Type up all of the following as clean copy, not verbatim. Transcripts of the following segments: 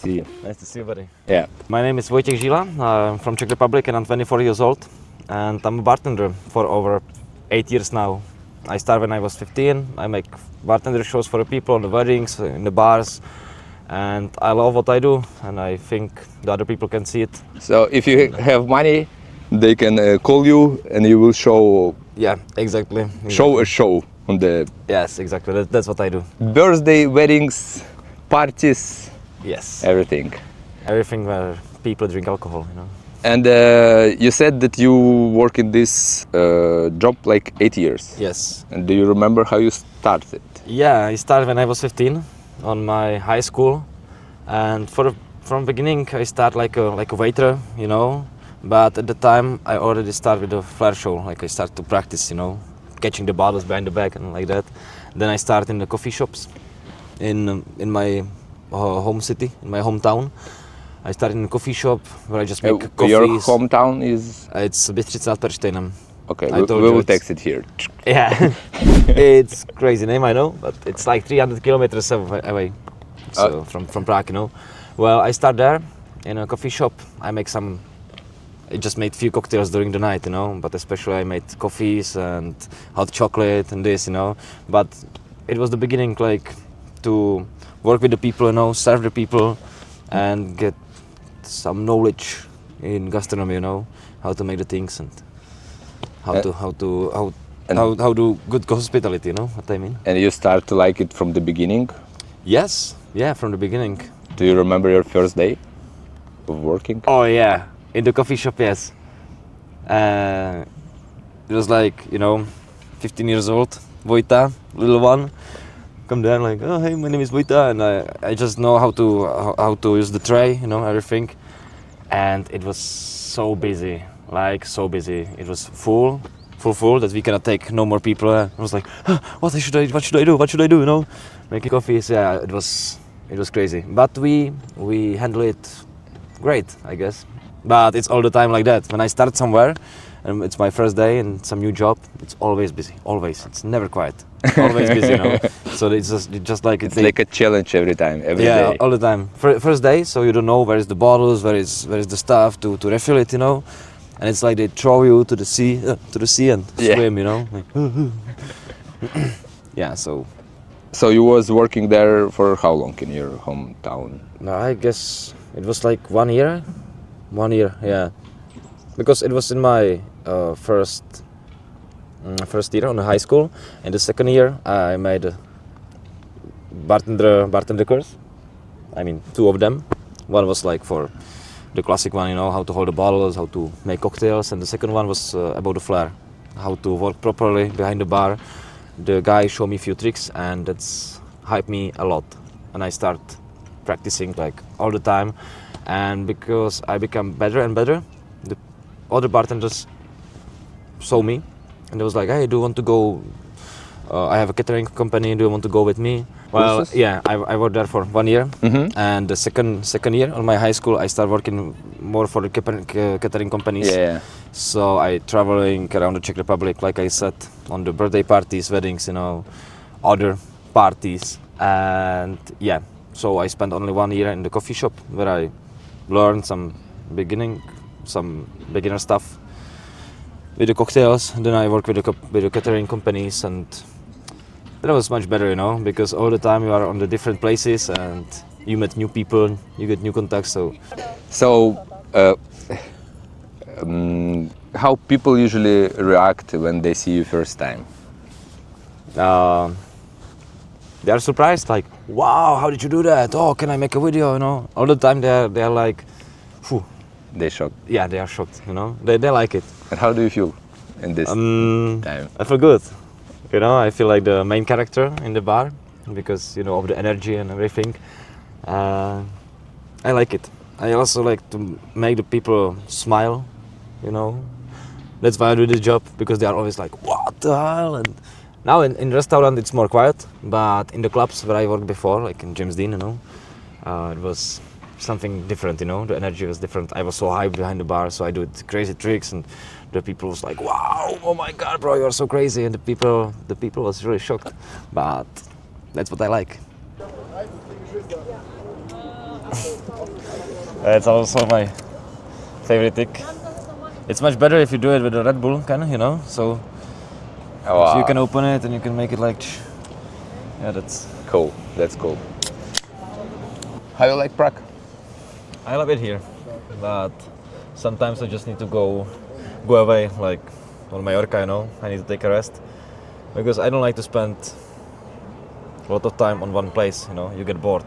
see you. Nice to see you, buddy. Yeah. My name is Vojtech Zila. I'm from Czech Republic and I'm 24 years old. And I'm a bartender for over 8 years now. I started when I was 15. I make bartender shows for the people, on the weddings, in the bars. And I love what I do, and I think the other people can see it. So if you have money, they can call you and you will show. Yeah, exactly. Show a show on the. Yes, exactly. That's what I do. Birthday, weddings, parties. Yes. Everything. Everything where people drink alcohol, you know. And you said that you work in this job like 8 years. Yes. And do you remember how you started? Yeah, I started when I was 15 on my high school, and from beginning I start like a waiter, you know. But at the time I already started with the flair show. Like I start to practice, you know, catching the bottles behind the back and like that. Then I started in the coffee shops in my home city, in my hometown. I started in a coffee shop where I just make coffees. Your hometown is? It's Bystrica nad Perštejnem. Okay, we will text it here. Yeah, it's crazy name, I know, but it's like 300 kilometers away so from Prague, you know. Well, I start there in a coffee shop. I just made few cocktails during the night, you know, but especially I made coffees and hot chocolate and this, you know. But it was the beginning, like, to work with the people, you know, serve the people and get some knowledge in gastronomy, you know, how to make the things and how do good hospitality, you know what I mean? And you start to like it from the beginning? Yes, yeah, from the beginning. Do you remember your first day of working? Oh yeah, in the coffee shop, yes. It was like, you know, 15 years old, Vojta, little one. Come there like, oh hey, my name is Vojta, and I just know how to use the tray, you know, everything. And it was so busy. Like so busy, it was full that we cannot take no more people. I was like, what should I do? You know, making coffees. Yeah, it was crazy. But we handle it great, I guess. But it's all the time like that. When I start somewhere, and it's my first day in some new job, it's always busy. Always, it's never quiet. Always busy, you know. So it's just like it's like a challenge every time, every day. Yeah, all the time. First day, so you don't know where is the bottles, where is the stuff to refill it, you know. And it's like they throw you to the sea and swim, you know. Like, yeah, so. So you was working there for how long in your hometown? No, I guess it was like 1 year. 1 year, yeah. Because it was in my first year on the high school, and the second year I made a bartender course. I mean, 2 of them. One was like for the classic one, you know, how to hold the bottles, how to make cocktails, and the second one was about the flair, how to work properly behind the bar. The guy showed me a few tricks, and that's hyped me a lot, and I start practicing like all the time. And because I become better and better, the other bartenders saw me, and they was like, hey, do you want to go? I have a catering company, do you want to go with me? Well, yeah, I worked there for 1 year, and the second year on my high school, I started working more for the catering companies. Yeah. So I traveling around the Czech Republic, like I said, on the birthday parties, weddings, you know, other parties, and yeah. So I spent only 1 year in the coffee shop where I learned some beginner stuff with the cocktails. Then I worked with the catering companies, and that was much better, you know, because all the time you are on the different places and you meet new people, you get new contacts. So how people usually react when they see you first time? They are surprised, like, wow, how did you do that? Oh, can I make a video? You know, all the time they are like, phew. They're shocked. Yeah, they are shocked. You know, they like it. And how do you feel in this time? I feel good. You know, I feel like the main character in the bar because, you know, of the energy and everything. I like it. I also like to make the people smile. You know, that's why I do this job, because they are always like, what the hell? And now in restaurant it's more quiet, but in the clubs where I worked before, like in James Dean, you know, it was something different, you know, the energy was different. I was so hyped behind the bar, so I do crazy tricks, and the people was like, wow, oh my god, bro, you're so crazy, and the people was really shocked, but that's what I like. It's also my favorite trick. It's much better if you do it with a Red Bull can, you know. So you can open it and you can make it like. Yeah, that's cool. That's cool. How you like Prague? I love it here, but sometimes I just need to go away, like on Mallorca, you know. I need to take a rest because I don't like to spend a lot of time on one place, you know. You get bored.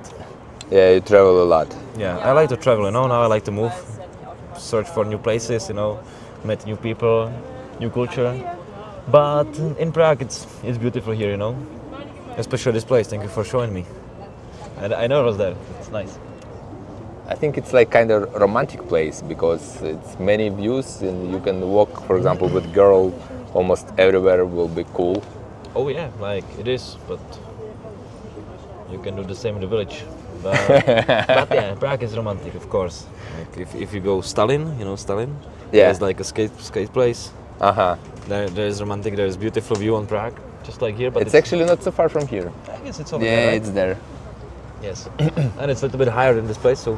Yeah, you travel a lot. Yeah, I like to travel, you know. Now I like to move, search for new places, you know, meet new people, new culture. But in Prague, it's beautiful here, you know. Especially this place. Thank you for showing me. I know it was there. It's nice. I think it's like kind of romantic place because it's many views and you can walk, for example, with girl almost everywhere will be cool. Oh yeah, like it is, but you can do the same in the village. But yeah, Prague is romantic, of course. Like if you go Stalin, you know Stalin. Yeah. There's like a skate place. There is romantic. There is beautiful view on Prague, just like here. But it's actually not so far from here. I guess it's over yeah, there, right? it's there. Yes, and it's a little bit higher than this place. So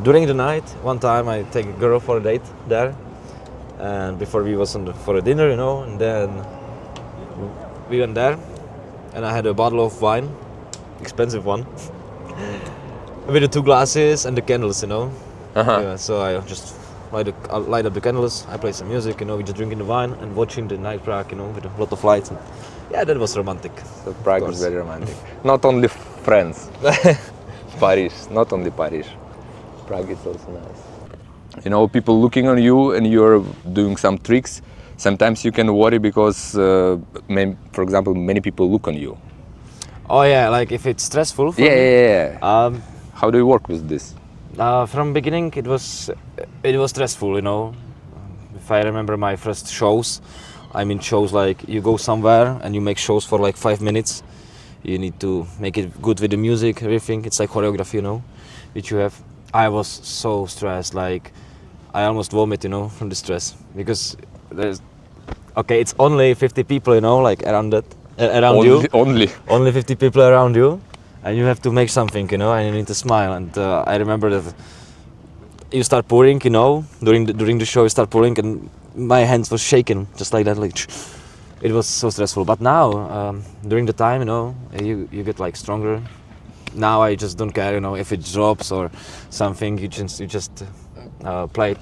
during the night, one time I take a girl for a date there, and before we was for a dinner, you know, and then we went there, and I had a bottle of wine, expensive one, with the 2 glasses and the candles, you know. Yeah, so I just light up the candles. I play some music, you know. We just drinking the wine and watching the night Prague, you know, with a lot of lights. And yeah, that was romantic. So Prague is very romantic. Not only France, Paris, not only Paris. Prague is also nice. You know, people looking on you and you're doing some tricks. Sometimes you can worry because, for example, many people look on you. Oh yeah, like if it's stressful. For me, yeah. How do you work with this? From beginning, it was stressful, you know. If I remember my first shows, I mean shows like you go somewhere and you make shows for like 5 minutes. You need to make it good with the music, everything. It's like choreography, you know, which you have. I was so stressed, like I almost vomit, you know, from the stress because it's only 50 people, you know, like around you. Only 50 people around you. And you have to make something, you know, and you need to smile. And I remember that you start pouring, you know, during the show you start pouring, and my hands were shaking just like that. Like it was so stressful. But now, during the time, you know, you get like stronger. Now I just don't care, you know, if it drops or something. You just play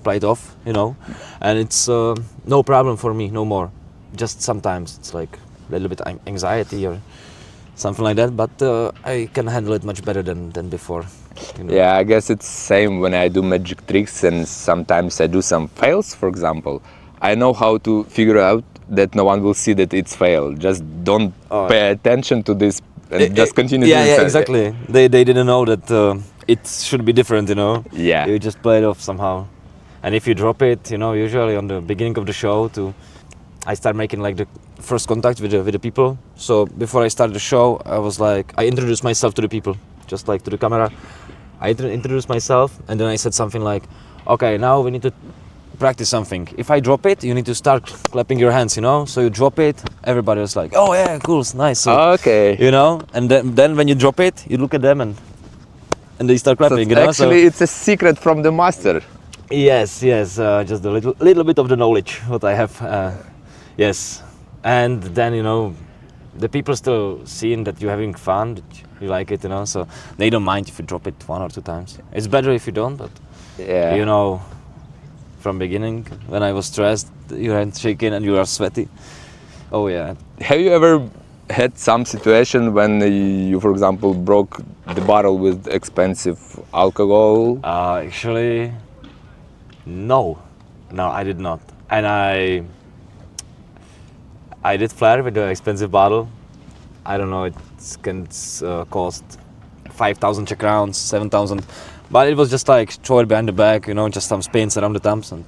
it off, you know, and it's no problem for me, no more. Just sometimes it's like a little bit anxiety or something like that, but I can handle it much better than before. You know? Yeah, I guess it's same when I do magic tricks and sometimes I do some fails, for example. I know how to figure out that no one will see that it's fail. Just don't pay attention to this and just continue doing Yeah, something. exactly. They didn't know that it should be different, you know. Yeah. You just play it off somehow. And if you drop it, you know, usually on the beginning of the show I start making like the first contact with the people. So before I start the show, I was like, I introduced myself to the people, just like to the camera. I introduced myself and then I said something like, okay, now we need to practice something. If I drop it, you need to start clapping your hands, you know? So you drop it, everybody was like, oh yeah, cool, it's nice. So, okay. You know, and then when you drop it, you look at them and they start clapping, So you know? actually, it's a secret from the master. Yes, just a little bit of the knowledge what I have. Yes, and then, you know, the people still seeing that you're having fun, that you like it, you know, so they don't mind if you drop it 1 or 2 times. It's better if you don't, but Yeah. you know, from beginning, when I was stressed, your hands shaking and you are sweaty. Oh yeah. Have you ever had some situation when you, for example, broke the bottle with expensive alcohol? Actually, no, I did not. And I did flair with the expensive bottle. I don't know, it can cost 5,000 Czech crowns, 7,000. But it was just like throw it behind the back, you know, just some spins around the thumbs and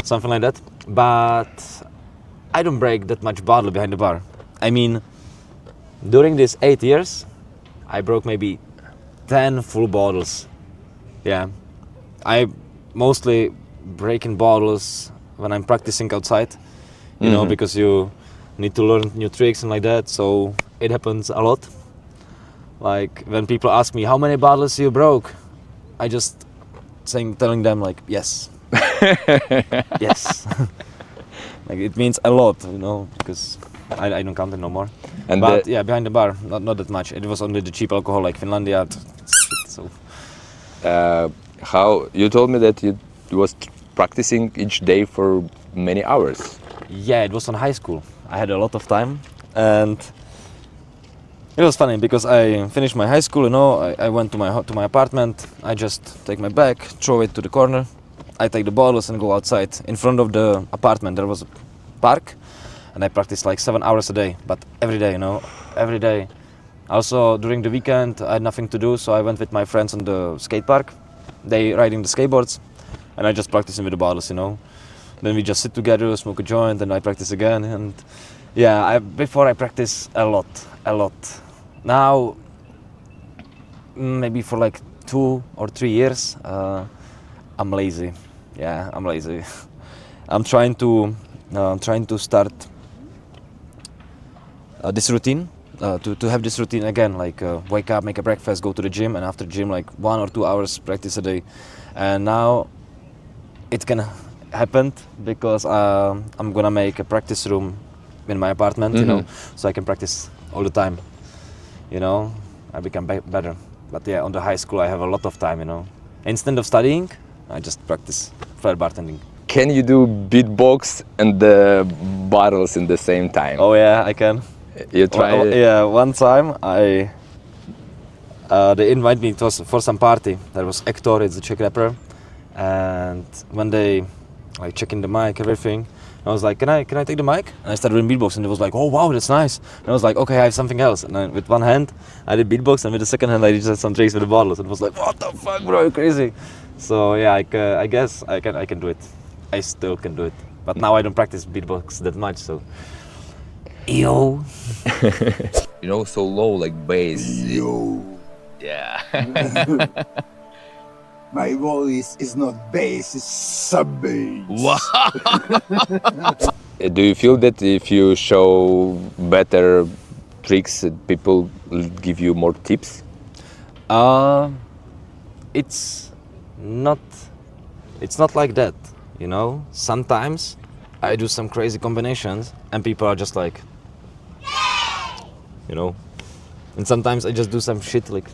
something like that. But I don't break that much bottle behind the bar. I mean, during these 8 years, I broke maybe 10 full bottles. Yeah, I mostly breaking bottles when I'm practicing outside, you know, because you need to learn new tricks and like that. So it happens a lot. Like when people ask me how many bottles you broke, I just telling them like yes, yes. Like it means a lot, you know, because I don't count it no more. And But yeah, behind the bar, not that much. It was only the cheap alcohol like Finlandia. Shit, so how you told me that you was practicing each day for many hours. yeah, it was on high school. I had a lot of time, and it was funny because I finished my high school. You know, I went to my apartment. I just take my bag, throw it to the corner. I take the bottles and go outside. In front of the apartment there was a park, and I practiced like 7 hours a day. But every day, you know, every day. Also during the weekend I had nothing to do, so I went with my friends on the skate park. They riding the skateboards, and I just practicing with the bottles, you know. Then we just sit together, smoke a joint, and I practice again. And yeah, before I practice a lot. Now, maybe for like 2 or 3 years, I'm lazy. Yeah, I'm lazy. I'm trying to start this routine. To have this routine again, like wake up, make a breakfast, go to the gym, and after gym like 1 or 2 hours practice a day. And now it can happen because I'm gonna make a practice room in my apartment, you know, so I can practice all the time. You know, I become better. But yeah, on the high school I have a lot of time, you know. Instead of studying, I just practice flair bartending. Can you do beatbox and the bottles in the same time? Oh yeah, I can. You try it? Yeah, one time they invited me. It was for some party. There was Hector, it's a Czech rapper, and when they like checking the mic, everything, I was like, can I take the mic? And I started doing beatbox, and it was like, oh wow, that's nice. And I was like, okay, I have something else. And then with one hand I did beatbox, and with the second hand I did some tricks with the bottles. And it was like, what the fuck, bro, you're crazy. So yeah, I guess I can do it. I still can do it, but now I don't practice beatbox that much. So. Yo. You know, so low like bass. Yo. Yeah. My voice is not bass, it's sub-bass. Do you feel that if you show better tricks, people will give you more tips? It's not like that, you know. Sometimes I do some crazy combinations and people are just like, you know. And sometimes I just do some shit like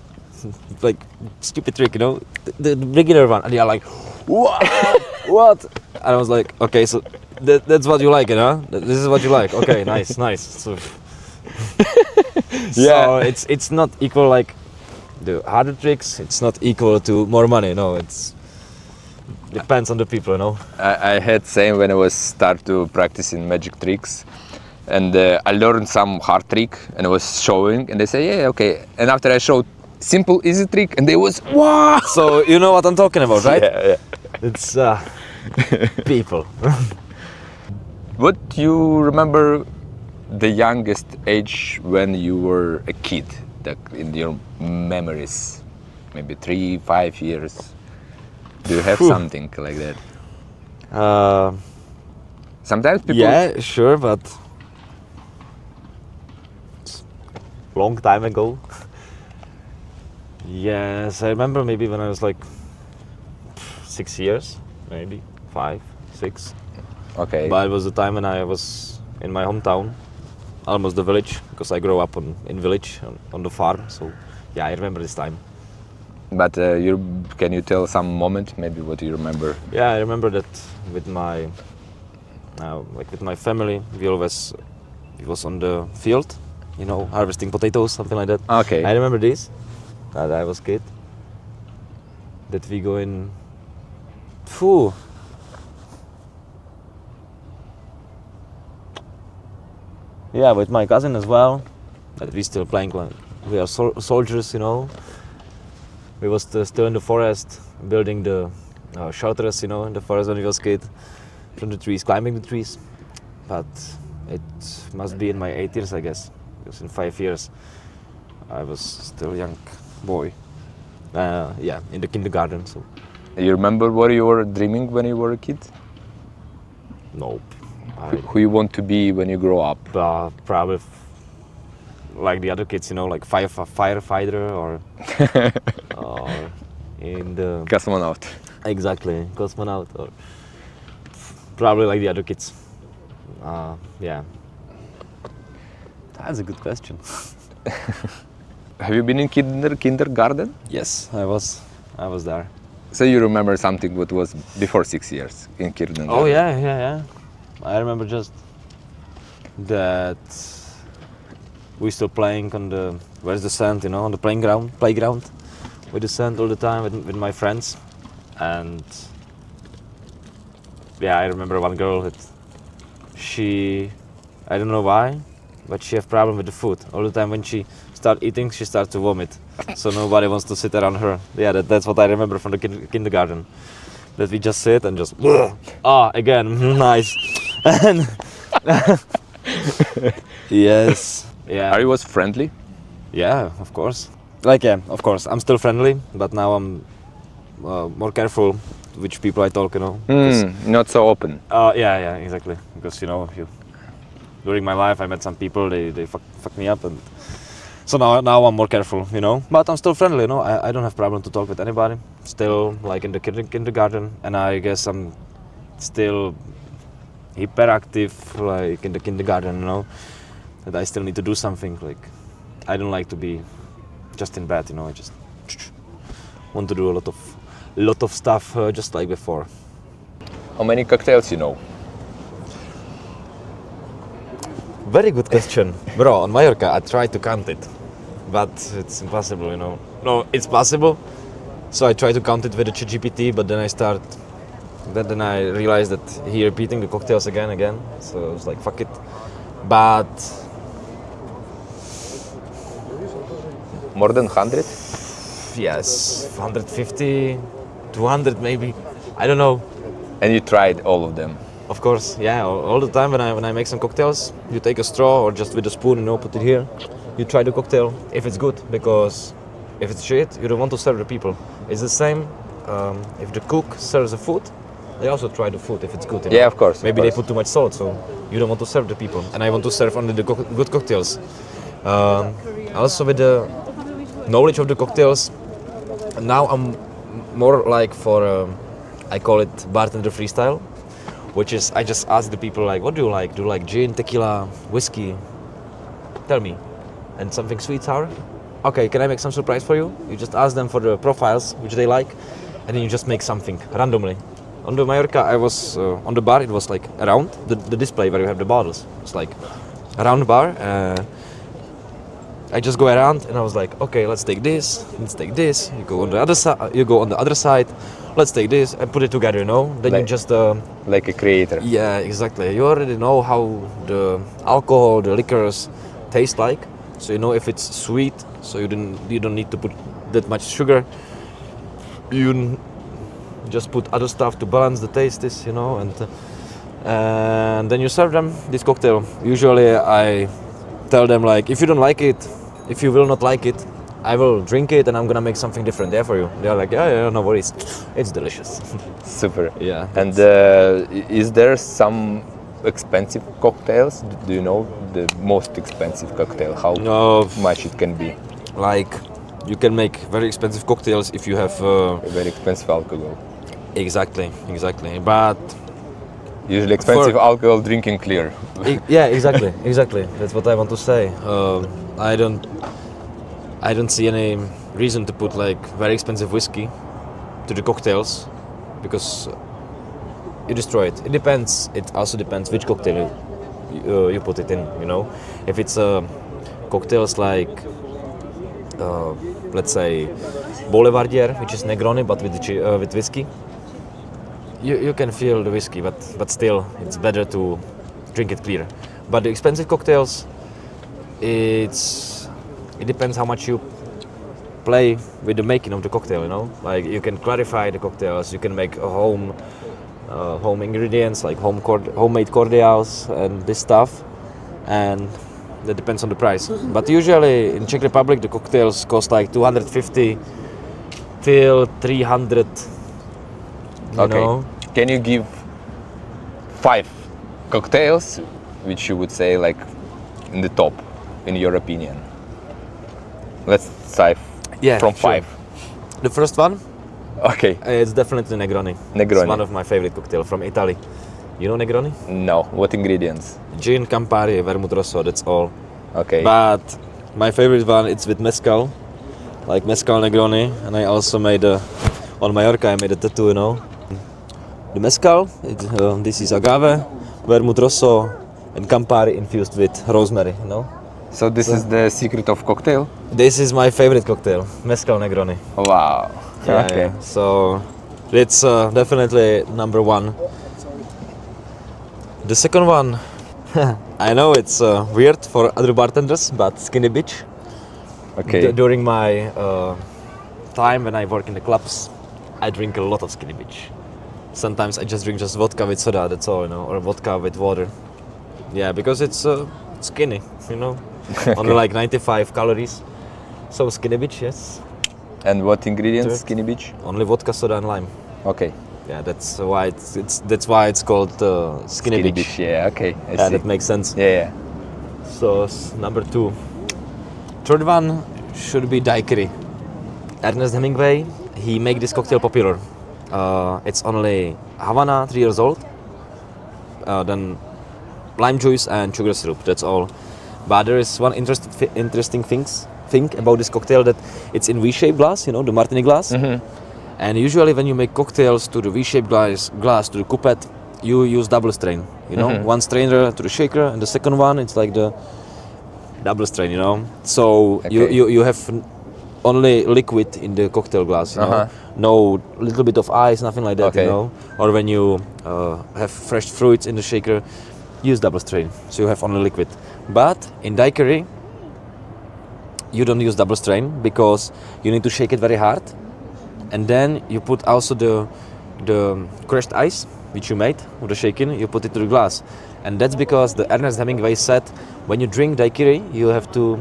stupid trick, you know, the beginner one, and they are like, what? What? And I was like, okay, so that's what you like, you know? This is what you like. Okay, nice. So, Yeah. So it's not equal like the harder tricks. It's not equal to more money. No, it's depends on the people, you know. I had same when I was start to practicing magic tricks, and I learned some hard trick and I was showing, and they say, yeah, okay. And after I showed simple easy trick, and they was, wow. So you know what I'm talking about, right? Yeah. It's people. What you remember the youngest age when you were a kid, like in your memories, maybe 3-5 years? Do you have something like that? Sometimes people. Yeah, sure, but it's long time ago. Yes, I remember maybe when I was like 6 years, maybe 5, 6. Okay. But it was the time when I was in my hometown, almost the village, because I grew up in village on the farm. So yeah, I remember this time. But can you tell some moment, maybe what you remember? Yeah, I remember that with my family, we was on the field, you know, harvesting potatoes, something like that. Okay. I remember this, that I was kid, that we go in, yeah, with my cousin as well, that we still playing, we are soldiers, you know. We was still in the forest, building the shelters, you know, in the forest when we was kid, from the trees, climbing the trees. But it must be in my 8 years, I guess, because in 5 years I was still a young boy. Yeah, in the kindergarten. So. You remember what you were dreaming when you were a kid? Nope. Who you want to be when you grow up? Probably like the other kids, you know, like firefighter or in the Cosmonaut. Exactly, cosmonaut or probably like the other kids. Yeah. That's a good question. Have you been in kindergarten? Yes, I was there. So you remember something what was before 6 years in kindergarten? Oh yeah. I remember just that we still playing on the where's the sand, on the playground with the sand all the time with my friends, and yeah, I remember one girl that I don't know why, but she have problem with the food all the time. When she start eating, she starts to vomit, so nobody wants to sit around her. Yeah, that's what I remember from the kindergarten. That we just sit and just again nice. And yes. Yeah. Are you was friendly? Yeah, of course. Yeah, of course. I'm still friendly, but now I'm more careful which people I talk, Not so open. Yeah, exactly. Because during my life I met some people, they fuck me up, and so now I'm more careful, But I'm still friendly, I don't have problem to talk with anybody. Still like in the kindergarten, and I guess I'm still hyperactive like in the kindergarten, That I still need to do something. Like I don't like to be just in bed, I just want to do a lot of stuff just like before. How many cocktails you know? Very good question. Bro, on Mallorca I tried to count it, but it's impossible, No, it's possible. So I try to count it with the ChatGPT, but then then I realized that he repeating the cocktails again. So I was like, fuck it. But More than 100? yes, 150, 200 maybe. I don't know. And you tried all of them? Of course, yeah. All the time when I make some cocktails, you take a straw or just with a spoon, put it here. You try the cocktail if it's good, because if it's shit, you don't want to serve the people. It's the same if the cook serves the food, they also try the food if it's good. Yeah, of course. Maybe they put too much salt, so you don't want to serve the people. And I want to serve only the good cocktails. Also with the knowledge of the cocktails, now I'm more like for, I call it bartender freestyle, which is I just ask the people like, what do you like? Do you like gin, tequila, whiskey? Tell me. And something sweet, sour? Okay, can I make some surprise for you? You just ask them for the profiles, which they like, and then you just make something randomly. On the Mallorca, I was on the bar, it was like around the display where you have the bottles. It's like around the bar. I just go around and I was like, okay, let's take this. You go on the other side. You go on the other side. Let's take this and put it together. Then you just like a creator. Yeah, exactly. You already know how the alcohol, the liquors taste like. So you know if it's sweet. So you don't need to put that much sugar. You just put other stuff to balance the taste, and then you serve them this cocktail. Usually I tell them like, if you don't like it, if you will not like it, I will drink it and I'm gonna make something different there for you. They're like, yeah, no worries. It's delicious. Super. Yeah. And is there some expensive cocktails? Do you know the most expensive cocktail? How much it can be? Like, you can make very expensive cocktails if you have very expensive alcohol. Exactly. But usually expensive alcohol drinking clear. Yeah, exactly. That's what I want to say. I don't see any reason to put like very expensive whiskey to the cocktails, because you destroy it. It depends. It also depends which cocktail you put it in. If it's cocktails like let's say Boulevardier, which is Negroni but with whiskey. You can feel the whiskey, but still, it's better to drink it clear. But the expensive cocktails, it depends how much you play with the making of the cocktail. Like you can clarify the cocktails, you can make a home ingredients like homemade cordials and this stuff, and that depends on the price. But usually in Czech Republic, the cocktails cost like 250 till 300. Okay. Can you give 5 cocktails which you would say like in the top, in your opinion? Let's say from 5. The first one, Okay. It's definitely Negroni. Negroni. It's one of my favorite cocktails from Italy. You know Negroni? No. What ingredients? Gin, Campari, Vermouth Rosso, that's all. Okay. But my favorite one, it's with mezcal. Like mezcal Negroni. And I also made on Mallorca, I made a tattoo, you know. The mezcal, this is agave, Vermouth Rosso, and Campari infused with rosemary, you know. So this is the secret of cocktail? This is my favorite cocktail, mezcal Negroni. Wow. Yeah, Okay. yeah. So it's definitely number one. The second one, I know it's weird for other bartenders, but Skinny Bitch. Okay. During my time when I work in the clubs, I drink a lot of Skinny Bitch. Sometimes I just drink just vodka with soda, that's all, you know, or vodka with water. Yeah, because it's skinny, you know, only like 95 calories. So Skinny Bitch, yes. And what ingredients? Dirt. Skinny Beach? Only vodka, soda, and lime. Okay. Yeah, that's why that's why it's called Skinny Bitch. Beach. Yeah. Okay. I Yeah, see. that makes sense. Yeah. So number two. Third one should be daiquiri. Ernest Hemingway, he made this cocktail popular. It's only Havana, 3 years old. Then lime juice and sugar syrup. That's all. But there is one interesting thing about this cocktail, that it's in V-shaped glass. You know, the martini glass. Mm-hmm. And usually when you make cocktails to the V-shaped glass to the coupette, you use double strain. You know, one strainer to the shaker, and the second one it's like the double strain. You know, so Okay. you have only liquid in the cocktail glass. You know, no little bit of ice, nothing like that. Okay. You know, or when you have fresh fruits in the shaker, use double strain, so you have only liquid. But in daiquiri, you don't use double strain because you need to shake it very hard. And then you put also the crushed ice which you made with the shaking, you put it to the glass. And that's because the Ernest Hemingway said when you drink daiquiri, you have to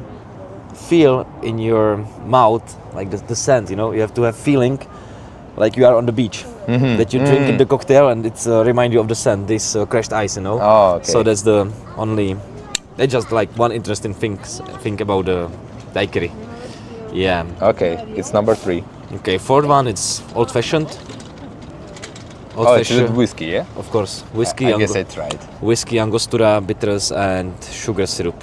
feel in your mouth like the scent, you know, you have to have feeling like you are on the beach. That you drink in the cocktail and it's remind you of the scent, this crushed ice, you know. Oh, okay. So that's the only, that's just like one interesting thing about the daiquiri. Yeah. Okay. It's number 3. Okay, fourth one, it's old-fashioned. Oh, it's with whiskey, yeah? Of course, whiskey, I guess it's right. whiskey, angostura, bitters, and sugar syrup.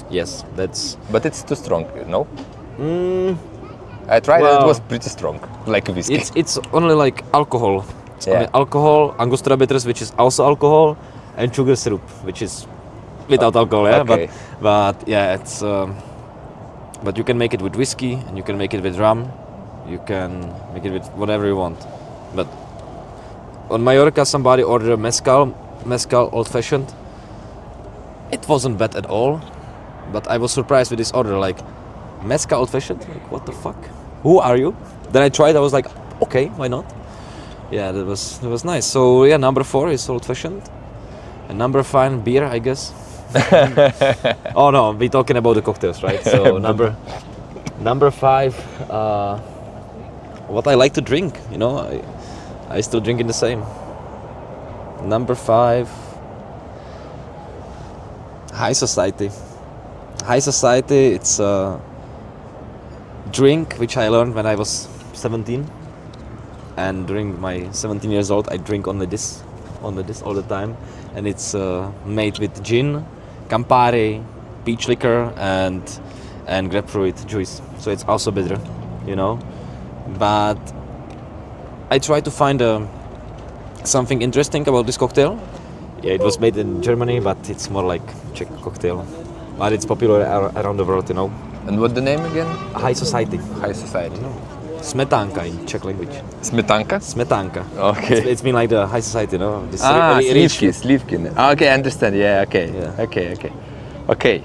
Yes, that's. But it's too strong, no? I tried it. well, It was pretty strong, like whiskey. It's only like alcohol. It's Yeah. only alcohol, angostura bitters, which is also alcohol, and sugar syrup, which is without alcohol. Yeah, okay. but yeah, it's. But you can make it with whiskey, and you can make it with rum. You can make it with whatever you want. But on Mallorca, somebody ordered a mezcal old-fashioned. It wasn't bad at all, but I was surprised with this order. Like, mezcal old-fashioned? Like, what the fuck? Who are you? Then I tried. I was like, okay, why not? Yeah, that was nice. So yeah, number 4 is old-fashioned, and number 5 beer, I guess. Oh no, we're talking about the cocktails, right? So number 5. What I like to drink, you know, I still drinking the same. Number 5, high society. High society, it's a drink which I learned when I was 17, and during my 17 years old, I drink only this all the time, and it's made with gin, Campari, peach liquor, and grapefruit juice. So it's also bitter, you know. But I tried to find something interesting about this cocktail. Yeah, it was made in Germany, but it's more like Czech cocktail. But it's popular around the world, you know. And what the name again? High society. High society. Smetanka in Czech language. Smetanka? Smetanka. Okay. It's been like the high society, you know. This Slivki, Slivkin. Okay, I understand. Yeah, okay. Yeah. Okay.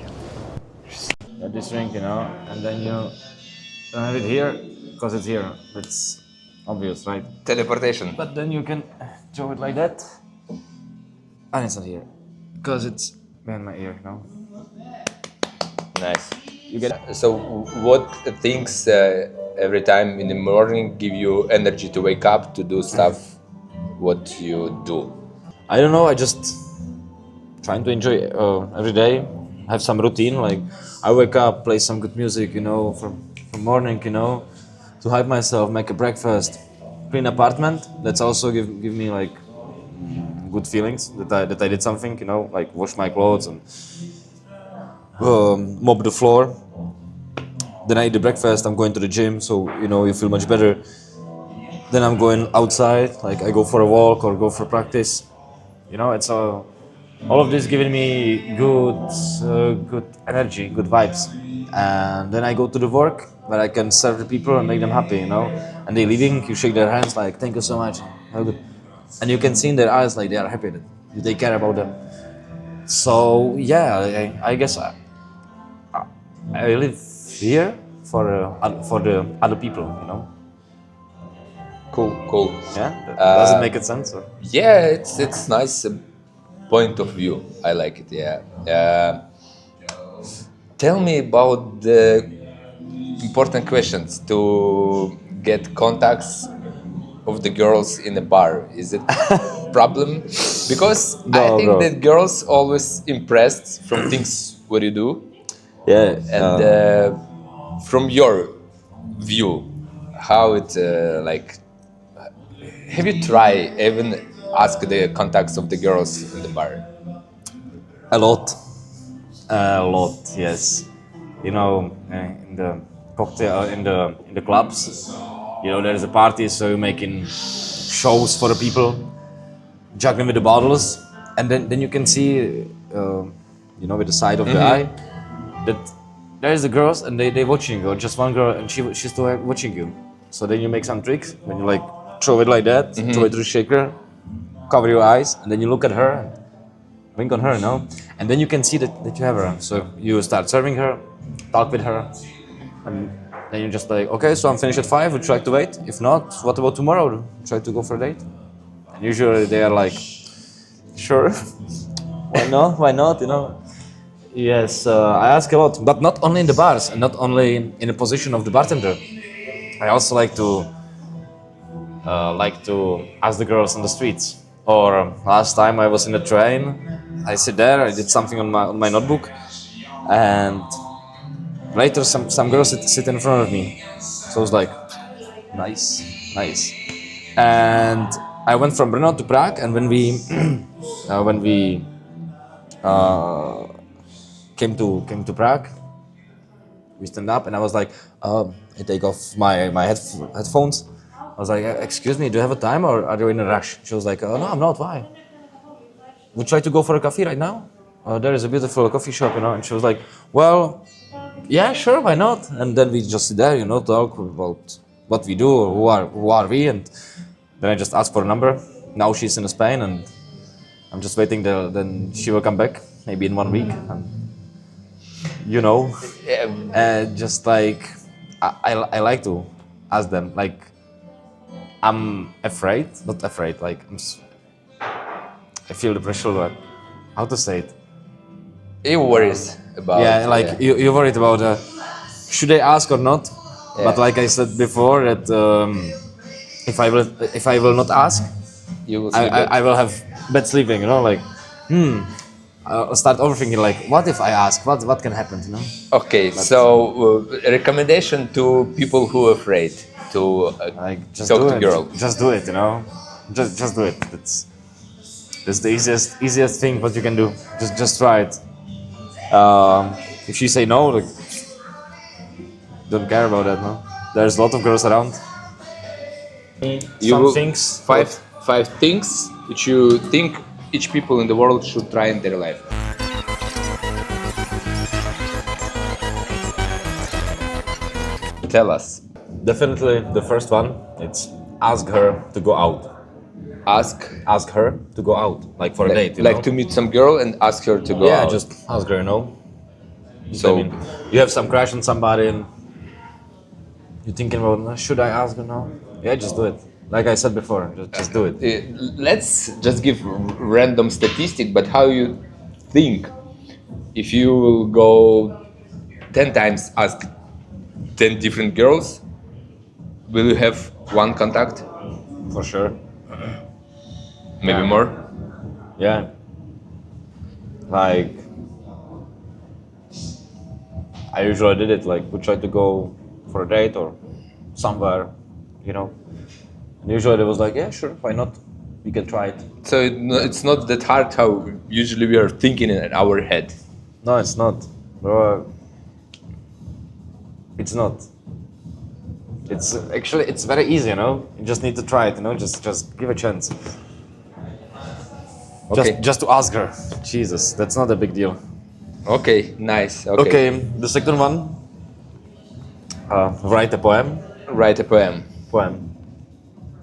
You have this drink, you know, and then you don't have it here because it's here. It's obvious, right? Teleportation. But then you can throw it like that, and it's not here because it's behind my ear, you know. Nice. You get. So, what things every time in the morning give you energy to wake up to do stuff? What you do? I don't know. I just trying to enjoy every day. Have some routine. Like I wake up, play some good music, you know, from morning, you know, to hype myself, make a breakfast, clean apartment. That's also give me like good feelings that I did something, you know, like wash my clothes and mop the floor. Then I eat the breakfast. I'm going to the gym, so you know you feel much better. Then I'm going outside, like I go for a walk or go for practice. You know, it's all of this giving me good energy, good vibes. And then I go to the work where I can serve the people and make them happy, you know. And they leaving, you shake their hands like, thank you so much, how good. And you can see in their eyes like they are happy that you take care about them. So yeah, I guess I live here for the other people, you know. Cool. Yeah, does it make it sense? Or? Yeah, it's nice point of view. I like it. Yeah. Tell me about the important questions to get contacts of the girls in a bar. Is it problem? Because I No, think bro. that girls always impressed from things what you do, Yeah, and from your view, how it like. Have you tried even ask the contacts of the girls in the bar? a lot. A lot, yes. You know, in the cocktail, in the clubs, you know, there's a party, so you're making shows for the people, juggling with the bottles, and then you can see, you know, with the side of the eye, that there's the girls and they watching you, or just one girl and she's still watching you. So then you make some tricks when you like throw it like that, throw it to the shaker, cover your eyes, and then you look at her. Wink on her, no? And then you can see that you have her. So you start serving her, talk with her, and then you're just like, okay, so I'm finished at 5, we try to wait. If not, what about tomorrow? Try to go for a date? And usually they are like, sure, why not? Why not? You know? Yes, I ask a lot, but not only in the bars and not only in the position of the bartender. I also like to ask the girls on the streets. Or last time I was in the train, I sit there, I did something on my notebook, and later some girls sit in front of me. So I was like, nice. And I went from Brno to Prague, and when we came to Prague, we stand up, and I was like, I take off my headphones. I was like, excuse me, do you have a time or are you in a rush? She was like, no, I'm not, why? Would you try to go for a coffee right now? There is a beautiful coffee shop, you know. And she was like, well, yeah, sure, why not? And then we just sit there, you know, talk about what we do, or who are we, and then I just asked for a number. Now she's in Spain, and I'm just waiting there. Then she will come back, maybe in 1 week, and you know, just like I like to ask them, like I'm afraid, not afraid, like I feel the pressure, but how to say it? You worries about Yeah, like you're worried about should I ask or not? But like I said before, that if I will not ask, you will sleep I will have bad sleeping. You know, like I'll start overthinking. Like, what if I ask? What can happen? You know? Okay, so recommendation to people who are afraid to Like just talk do to it. girl. Just do it. You know, just do it. That's the easiest thing what you can do. Just try it. If she say no, like, don't care about that. No, there's a lot of girls around. You Some will things. five things which you think each people in the world should try in their life. Tell us. Definitely the first one. It's ask her to go out. Ask her to go out, like for a date. You like know? to meet some girl and ask her to go Yeah, out. just ask her. You know. So I mean, you have some crush on somebody and you're thinking about, should I ask her now? Yeah, just do it. Like I said before, just do it. let's just give random statistic, but how you think if you will go 10 times ask 10 different girls, will you have one contact? For sure. Maybe Yeah. more? Yeah. Like, I usually did it, like, we try to go for a date or somewhere, you know. And usually it was like, yeah, sure, why not? We can try it. So it's not that hard how usually we are thinking in our head. No, it's not. Bro, it's not. It's actually, it's very easy, you know? You just need to try it, you know? Just give a chance. Okay. Just to ask her. Jesus, that's not a big deal. Okay, nice. Okay, the second one. Write a poem. Write a poem.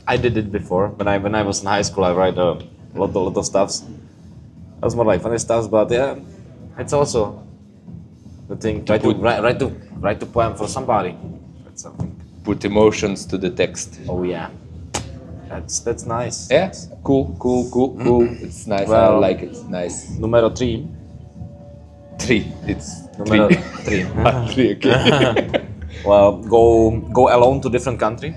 I did it before. When I was in high school, I write a lot of stuffs. That was more like funny stuffs, but yeah, it's also the thing. Try to write a poem for somebody. That's something. Put emotions to the text. Oh yeah, that's nice. Yeah, cool. It's nice. I Well- like it. Nice. Numero 3. 3. It's Numero 3. 3. 3. Okay. Well, go alone to different country,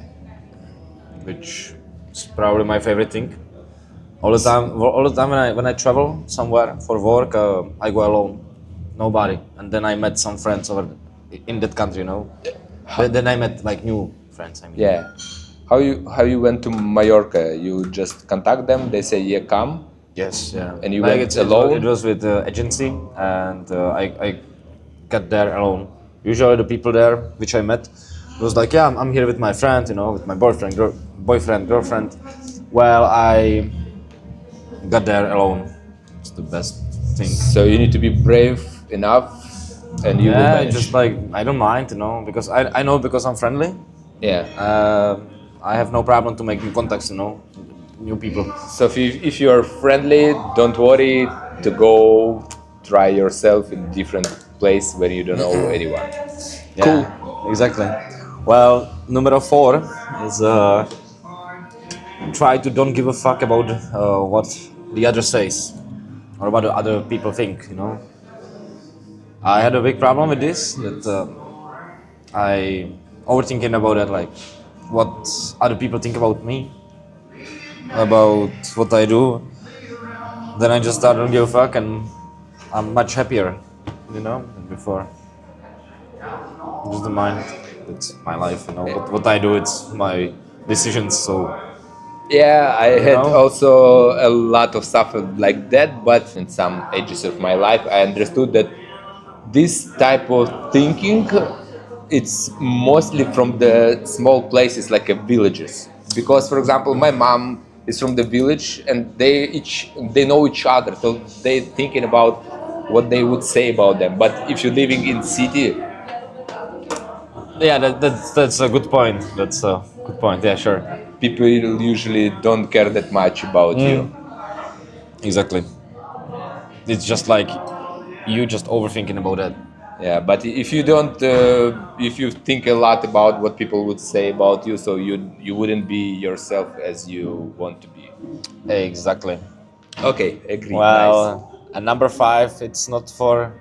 which is probably my favorite thing. All the time when I travel somewhere for work, I go alone, nobody, and then I met some friends over in that country, you know. Then I met like new friends. I mean. Yeah. How you went to Mallorca? You just contact them. They say yeah, come. Yes. Yeah. And you went alone? It was with the agency, and I got there alone. Usually the people there, which I met, was like, yeah, I'm here with my friend, you know, with my boyfriend, girlfriend. Well, I got there alone. It's the best thing. So you need to be brave enough, and you will Yeah, manage. just like I don't mind, you know, because I know because I'm friendly. Yeah. I have no problem to make new contacts, you know, new people. So if you are friendly, don't worry to go try yourself in different place where you don't know anyone. Yeah, exactly. Well, number 4 is try to don't give a fuck about what the other says or what the other people think, you know. I had a big problem with this, that I overthinking about it, like what other people think about me, about what I do. Then I just start don't give a fuck, and I'm much happier, you know, than before. Just the mind. It's my life, you know. What I do, it's my decisions. So Yeah, I had know? also a lot of stuff like that, but in some ages of my life, I understood that this type of thinking, it's mostly from the small places like villages. Because, for example, my mom is from the village, and they know each other, so they thinking about what they would say about them. But if you're living in city, yeah, that's a good point. That's a good point. Yeah, sure. people usually don't care that much about you. Exactly. It's just like you just overthinking about that. Yeah, but if you don't, if you think a lot about what people would say about you, so you wouldn't be yourself as you want to be. Exactly. Okay, agree. Well, and number 5, it's not for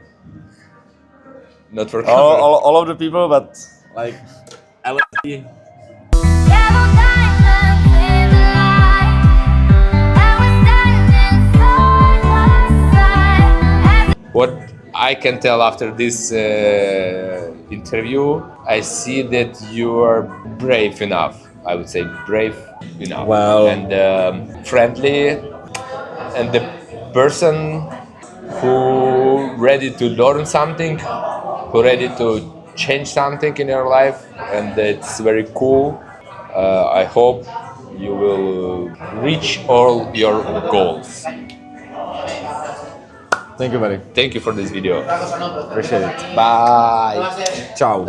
Nice. Not for camera. all of the people, but like LSD. Yellow diamonds in the light, and we're standing side by side. What I can tell after this interview, I see that you are brave enough. I would say brave enough. Well- and friendly, and the person who ready to learn something, who ready to change something in your life, and it's very cool. I hope you will reach all your goals. Thank you, buddy. Thank you for this video. Appreciate it. Bye. Ciao.